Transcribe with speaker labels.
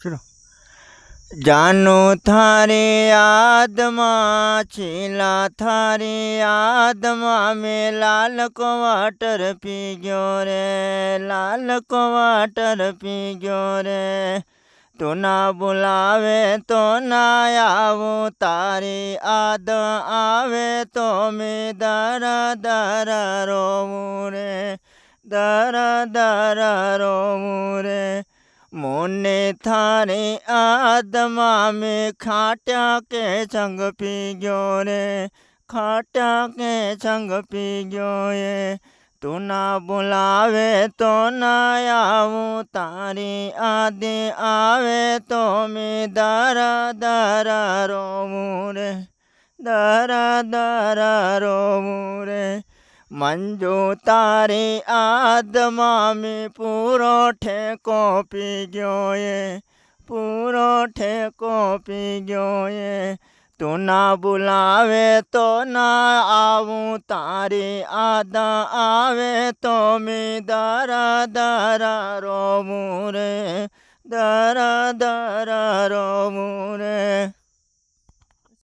Speaker 1: सुनो। जानू थारी याद माँ छीला थारी याद माँ में लाल को वाटर पी गयो रे, लाल को वाटर पी गयो रे। तू ना बुलावे तो ना आवू, तारी याद आवे तो मैं दर दर रोऊं रे, दर दर रोऊं रे। मोने थारे आदमा में खाट्या के संग पी गयो रे, खाट्या के संग पी गयो ये। तू ना बुलावे तो ना आवूं, तारी आदे आवे तो मैं दर दर रोऊं रे, दर दर रोऊं रे। मंजू तारी आदमा में पूरो ठेको पी गयो ये, पूरो ठेको पी गयो ये। तू ना बुलावे तो ना आवूं, तारी आदा आवे तो मैं दर दर रोऊं रे, दर दर रो